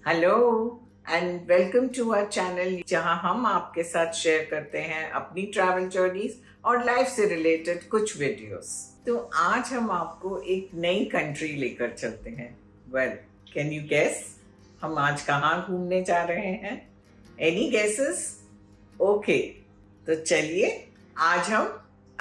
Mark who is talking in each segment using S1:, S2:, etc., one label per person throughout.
S1: Hello and welcome to our channel जहां हम आपके साथ शेयर करते हैं अपनी ट्रैवल जर्नीज और लाइफ से रिलेटेड कुछ वीडियोस। तो आज हम आपको एक नई कंट्री लेकर चलते हैं। वेल, कैन यू गेस हम आज कहाँ घूमने जा रहे हैं? Any guesses? ओके, तो चलिए आज हम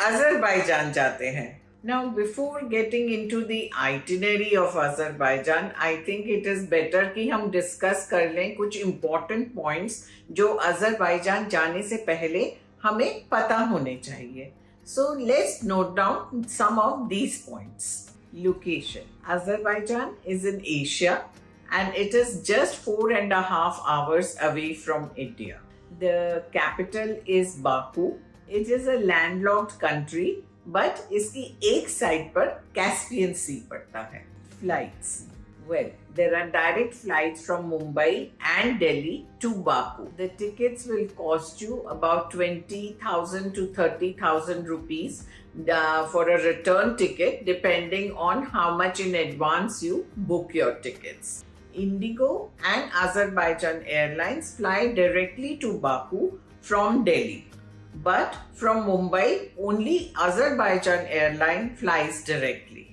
S1: अजरबैजान जाते हैं। Now, before getting into the itinerary of Azerbaijan, I think it is better कि हम discuss कर लें कुछ important points जो अजरबैजान जाने से पहले हमें पता होने चाहिए। So let's note down some of these points. Location: Azerbaijan is in Asia and it is just 4.5 hours away from India. The capital is Baku. It is a landlocked country. But इसकी एक side पर Caspian sea पड़ता है। Flights: well, there are direct flights from Mumbai and Delhi to Baku. The tickets will cost you about 20,000 to 30,000 rupees for a return ticket, depending on how much in advance you book your tickets. Indigo and Azerbaijan Airlines fly directly to Baku from Delhi. But from Mumbai, only Azerbaijan Airline flies directly.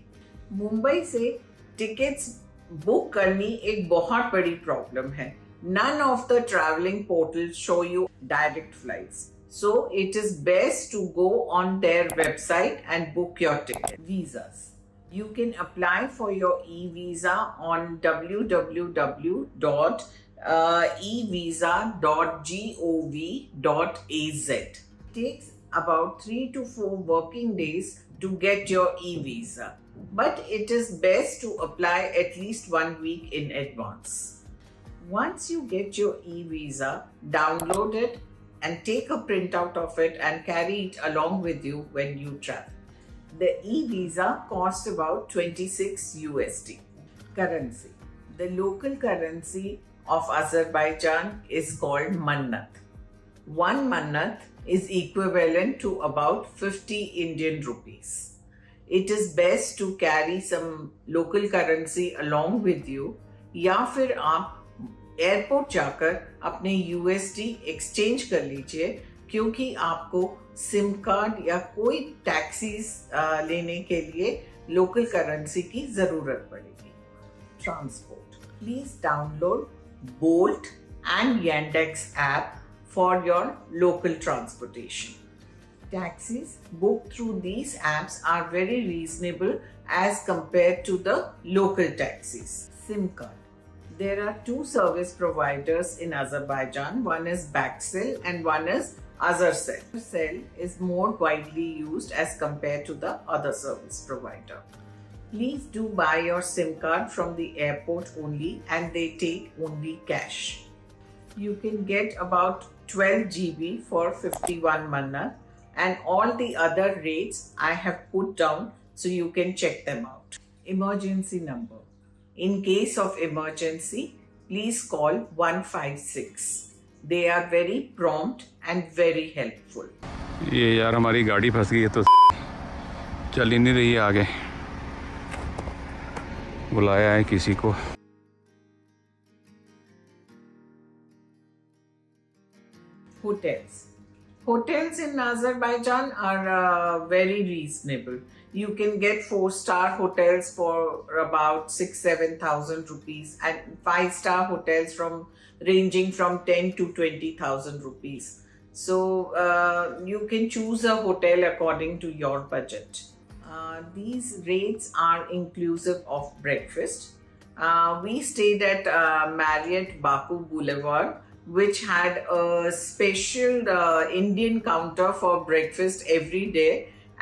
S1: Mumbai से tickets book करनी एक बहुत बड़ी problem है। None of the traveling portals show you direct flights. So it is best to go on their website and book your ticket. Visas: you can apply for your e-visa on www.evisa.gov.az. Takes about 3 to 4 working days to get your e-visa, but it is best to apply at least 1 week in advance. Once you get your e-visa, download it and take a printout of it and carry it along with you when you travel. The e-visa costs about 26 USD. Currency: the local currency of Azerbaijan is called mannat. 1 mannat is equivalent to about 50 Indian rupees. It is best to carry some local currency along with you, या फिर आप airport जाकर अपने USD exchange कर लीजिए, क्योंकि आपको SIM card या कोई टैक्सीज लेने के लिए लोकल करेंसी की जरूरत पड़ेगी। Transport: please download bolt and Yandex app for your local transportation. Taxis booked through these apps are very reasonable as compared to the local taxis. SIM card: there are 2 service providers in Azerbaijan. One is Baxel and one is Azercell. Azercell is more widely used as compared to the other service provider. Please do buy your SIM card from the airport only, and they take only cash. You can get about 12 GB for 51 mannat, and all the other rates I have put down so you can check them out. Emergency number: in case of emergency, please call 156. They are very prompt and very helpful.
S2: ये यार हमारी गाड़ी फंस गई है तो चल ही नहीं रही है आगे। बुलाया है किसी को।
S1: Hotels in Azerbaijan are very reasonable. You can get 4-star hotels for about 6,000-7,000 rupees, and 5-star hotels ranging from 10 to 20,000 rupees. So you can choose a hotel according to your budget. These rates are inclusive of breakfast. We stayed at Marriott Baku Boulevard, which had a special Indian counter for breakfast every day,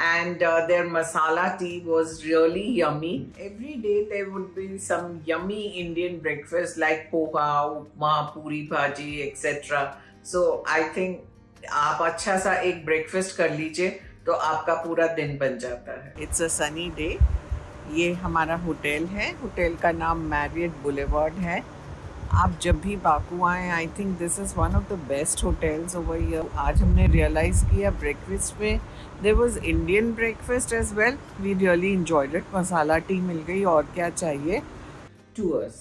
S1: and their masala tea was really yummy. Every day there would be some yummy Indian breakfast like poha, upma, puri bhaji, etc. So I think आप अच्छा सा एक breakfast कर लीजिए तो आपका पूरा दिन बन जाता है। It's a sunny day. ये हमारा होटल है। होटल का नाम मैरियट बुलेवार्ड है। आप जब भी बाकू आएँ, I think this is one of the best hotels over here. आज हमने रियलाइज़ किया ब्रेकफास्ट में there was Indian breakfast as well. We really enjoyed it. Masala tea मिल गई, और क्या चाहिए। Tours: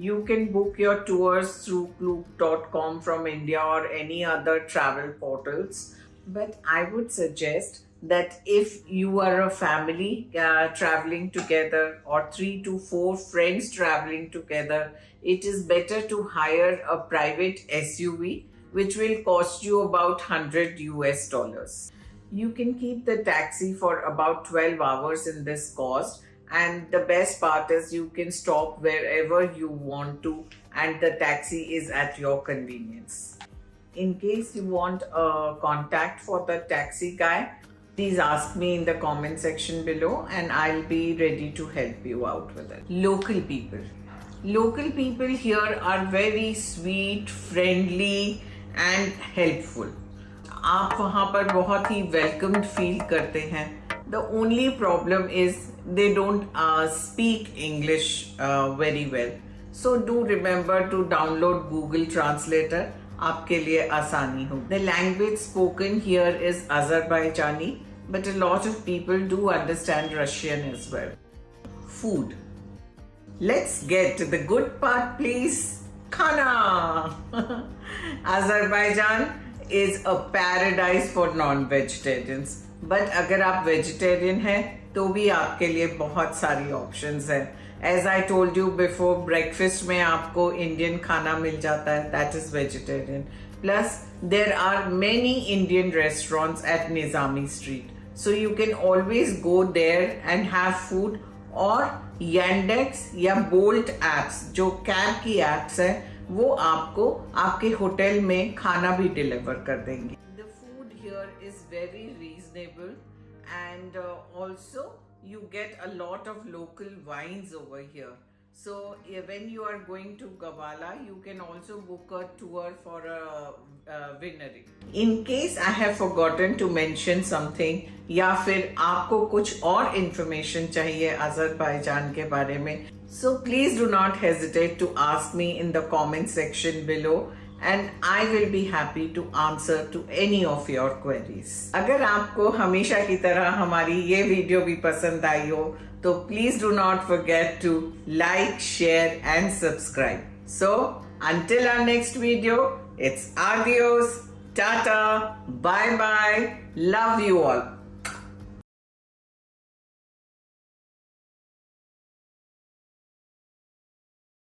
S1: You can book your tours through Klook.com from India or any other travel portals. But I would suggest that if you are a family traveling together or 3 to 4 friends traveling together, it is better to hire a private SUV, which will cost you about $100. You can keep the taxi for about 12 hours in this cost, and the best part is you can stop wherever you want to and the taxi is at your convenience. In case you want a contact for the taxi guy, please ask me in the comment section below and I'll be ready to help you out with it. Local people. Local people here are very sweet, friendly and helpful. आप वहाँ पर बहुत ही welcomed feel करते हैं. The only problem is they don't speak English very well. So do remember to download Google Translator. आपके लिए आसानी हो. The language spoken here is Azerbaijani, but a lot of people do understand Russian as well. Food. Let's get to the good part, please. Khana. Azerbaijan is a paradise for non-vegetarians. But अगर आप vegetarian हैं, तो भी आपके लिए बहुत सारी options हैं. As I told you before, breakfast में आपको Indian खाना मिल जाता है, that is vegetarian. Plus, there are many Indian restaurants at Nizami Street. So you can always go there and have food, or Yandex या Bolt apps, जो cab की apps हैं, वो आपको आपके होटल में खाना भी deliver कर देंगे. The food here is very reasonable and also you get a lot of local wines over here. So when you are going to Gabala, you can also book a tour for a winery. In case I have forgotten to mention something या फिर आपको कुछ और information चाहिए Azerbaijan के बारे में, so please do not hesitate to ask me in the comment section below and I will be happy to answer to any of your queries. अगर आपको हमेशा की तरह हमारी ये वीडियो भी पसंद आई हो, तो please do not forget to like, share and subscribe. So until our next video, it's adios, tata, bye bye, love you all.